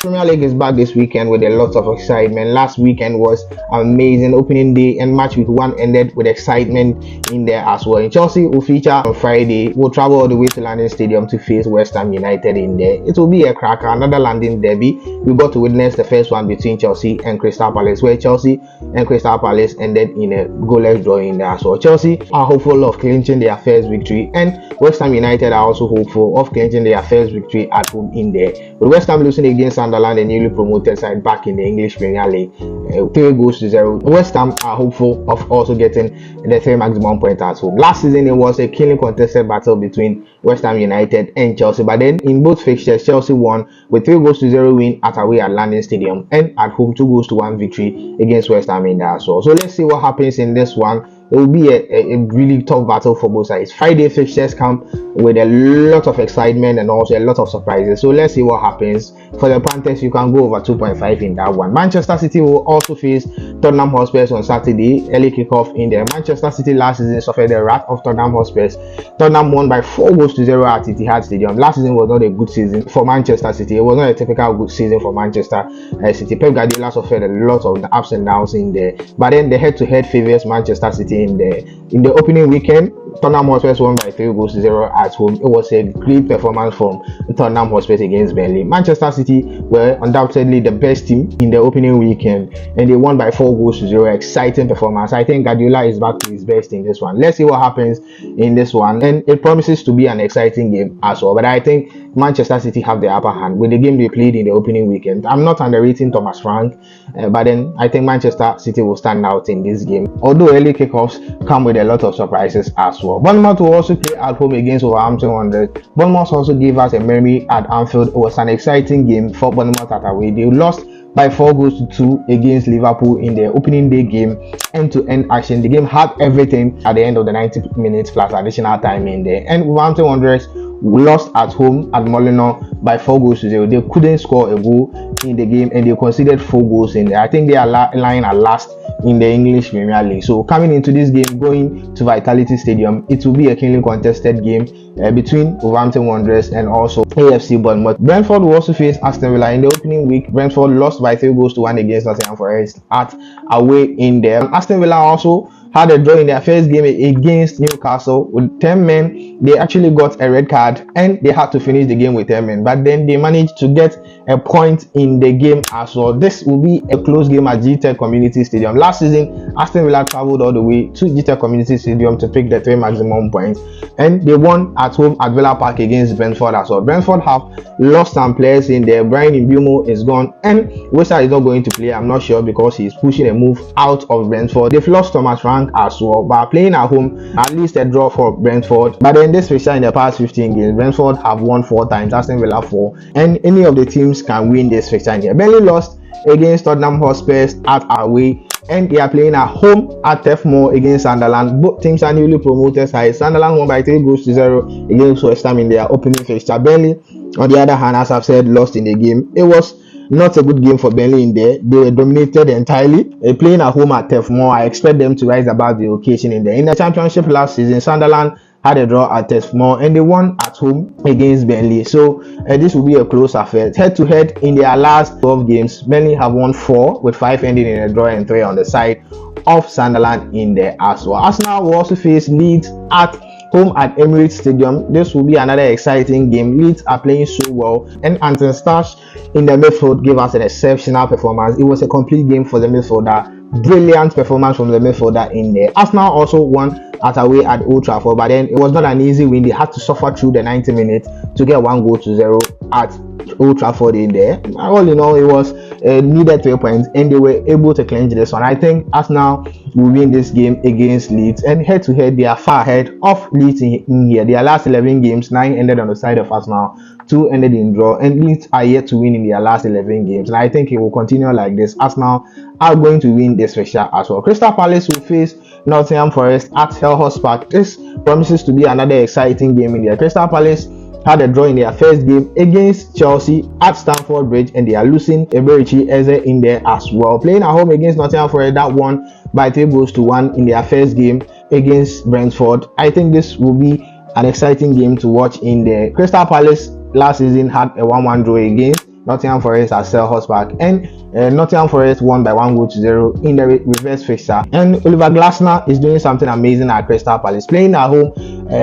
Premier League is back this weekend with a lot of excitement. Last weekend was amazing. Opening day and match week 1 ended with excitement in there as well. Chelsea will feature on Friday. Will travel all the way to London Stadium to face West Ham United in there. It will be a cracker, another London derby. We got to witness the first one between Chelsea and Crystal Palace, where Chelsea and Crystal Palace ended in a goalless draw in there as well. Chelsea are hopeful of clinching their first victory, and West Ham United are also hopeful of clinching their first victory at home in there. With West Ham losing against Sunderland, the newly promoted side back in the English Premier League, 3-0. West Ham are hopeful of also getting the 3 maximum points at home. Last season, it was a keenly contested battle between West Ham United and Chelsea, but then in both fixtures, Chelsea won with 3-0 win at away at London Stadium, and at home 2-1 victory against West Ham in there as well. So let's see what happens in this one. It will be a really tough battle for both sides. Friday fixtures come with a lot of excitement and also a lot of surprises. So let's see what happens. For the Panthers, you can go over 2.5 in that one. Manchester City will also face Tottenham Hotspur on Saturday. Early kickoff in there. Manchester City last season suffered the wrath of Tottenham Hotspur. Tottenham won by 4-0 at Etihad Stadium. Last season was not a good season for Manchester City. It was not a typical good season for Manchester City. Pep Guardiola suffered a lot of the ups and downs in there. But then the head-to-head favors Manchester City in the opening weekend. Tottenham Hotspur won by 3-0 at home. It was a great performance from Tottenham Hotspur against Burnley. Manchester City were undoubtedly the best team in the opening weekend, and they won by 4-0. Exciting performance. I think Guardiola is back to his best in this one. Let's see what happens in this one, and it promises to be an exciting game as well. But I think Manchester City have the upper hand with the game they played in the opening weekend. I'm not underrating Thomas Frank, but then I think Manchester City will stand out in this game, although early kickoffs come with a lot of surprises as well. Bournemouth will also play at home against Wolverhampton Wanderers. Bournemouth also gave us a merry at Anfield. It was an exciting game for Bournemouth at away. They lost by 4-2 against Liverpool in their opening day game. End-to-end action. The game had everything at the end of the 90 minutes plus additional time in there. And Wolverhampton Wanderers lost at home at Molineux by 4-0. They couldn't score a goal in the game, and they conceded 4 goals in there. I think they are lying at last in the English Premier League. So coming into this game, going to Vitality Stadium, it will be a keenly contested game between Wolverhampton Wanderers and also AFC Bournemouth. Brentford will also face Aston Villa in the opening week. Brentford lost by 3-1 against Nottingham Forest at away in there. Aston Villa also had a draw in their first game against Newcastle with 10 men. They actually got a red card and they had to finish the game with 10 men, but then they managed to get a point in the game as well. This will be a close game at GTEC Community Stadium. Last season, Aston Villa traveled all the way to GTEC Community Stadium to pick the 3 maximum points, and they won at home at Villa Park against Brentford as well. Brentford have lost some players in there. Brian Mbeumo is gone, and Wissa is not going to play. I'm not sure because he's pushing a move out of Brentford. They've lost Thomas Frank as well, but playing at home, at least a draw for Brentford. But in this fixture, in the past 15 games, Brentford have won 4 times, Aston Villa 4, and any of the teams can win this fixture in here. Burnley lost against Tottenham Hotspur at away, and they are playing at home at Turf Moor against Sunderland. Both teams are newly promoted sides. Sunderland won by 3-0 against West Ham in their opening fixture. Burnley, on the other hand, as I've said, lost in the game. It was not a good game for Burnley in there. They were dominated entirely. Playing at home at Turf Moor, I expect them to rise above the occasion in there. In the Championship last season, Sunderland had a draw at Turf Moor and they won at home against Burnley. So this will be a close affair. Head-to-head in their last 12 games, Burnley have won 4 with 5 ending in a draw and 3 on the side of Sunderland in there as well. Arsenal will also face Leeds at home at Emirates Stadium. This will be another exciting game. Leeds are playing so well, and Anton Stash in the midfield gave us an exceptional performance. It was a complete game for the midfielder. Brilliant performance from the midfielder in there. Arsenal also won at away at Old Trafford, but then it was not an easy win. They had to suffer through the 90 minutes to get 1-0 at Old Trafford in there. All in all, it was needed 3 points, and they were able to clinch this one. I think Arsenal will win this game against Leeds, and head to head they are far ahead of Leeds in here. Their last 11 games, 9 ended on the side of Arsenal, 2 ended in draw, and Leeds are yet to win in their last 11 games, and I think it will continue like this. Arsenal are going to win this fixture as well. Crystal Palace will face Nottingham Forest at Selhurst Park. This promises to be another exciting game in there. Crystal Palace had a draw in their first game against Chelsea at Stamford Bridge, and they are losing Eberichi Eze in there as well. Playing at home against Nottingham Forest, that won by 3-1 in their first game against Brentford. I think this will be an exciting game to watch in there. Crystal Palace last season had a 1-1 draw against Nottingham Forest at Selhurst Park, and Nottingham Forest won by 1-0 in the reverse fixture. And Oliver Glasner is doing something amazing at Crystal Palace, playing at home.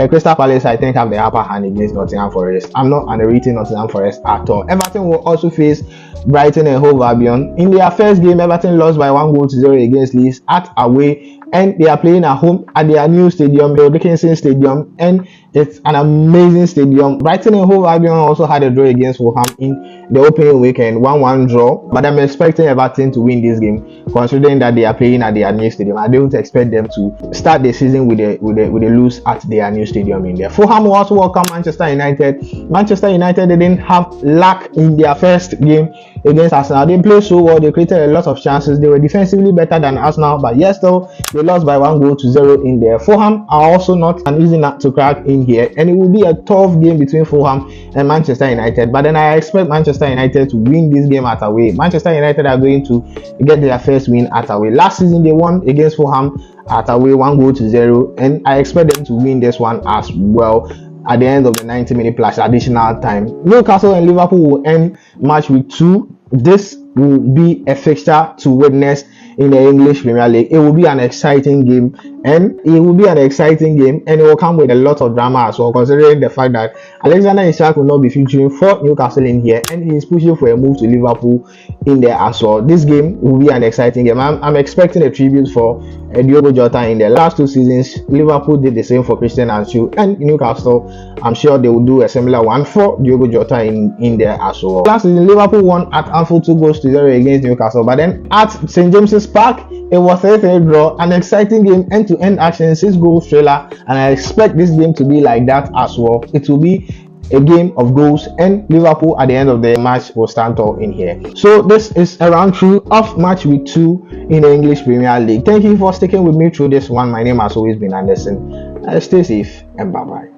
Crystal Palace, I think, have the upper hand against Nottingham Forest. I'm not underrating Nottingham Forest at all. Everton will also face Brighton and Hove Albion. In their first game, Everton lost by 1-0 against Leeds at away, and they are playing at home at their new stadium, the Dickinson Stadium, and it's an amazing stadium. Brighton and Hove Albion also had a draw against Fulham in the opening weekend, 1-1 draw. But I'm expecting Everton to win this game, considering that they are playing at their new stadium. I don't expect them to start the season with a lose at their new stadium in there. Fulham will also welcome Manchester United. Manchester United didn't have luck in their first game against Arsenal. They played so well, they created a lot of chances. They were defensively better than Arsenal, but yes, still they lost by 1-0 in there. Fulham are also not an easy nut to crack in here, and it will be a tough game between Fulham and Manchester United. But then I expect Manchester United to win this game at away. Manchester United are going to get their first win at away. Last season they won against Fulham at away 1-0, and I expect them to win this one as well at the end of the 90-minute plus additional time. Newcastle and Liverpool will end match week 2. This will be a fixture to witness in the English Premier League. It will be an exciting game, and it will come with a lot of drama as well, considering the fact that Alexander Isak will not be featuring for Newcastle in here, and he is pushing for a move to Liverpool in there as well. This game will be an exciting game. I'm expecting a tribute for Diogo Jota. In the last 2 seasons, Liverpool did the same for Christian Ansu, and Newcastle, I'm sure they will do a similar one for Diogo Jota in there as well. Last season, Liverpool won at Anfield 2-0 against Newcastle, but then at St James's Park, it was a 3-3 draw, an exciting game, end-to-end action, 6-goal thriller, and I expect this game to be like that as well. It will be a game of goals, and Liverpool at the end of the match will stand tall in here. So this is a round through of match week 2 in the English Premier League. Thank you for sticking with me through this one. My name has always been Anderson. Stay safe and bye bye.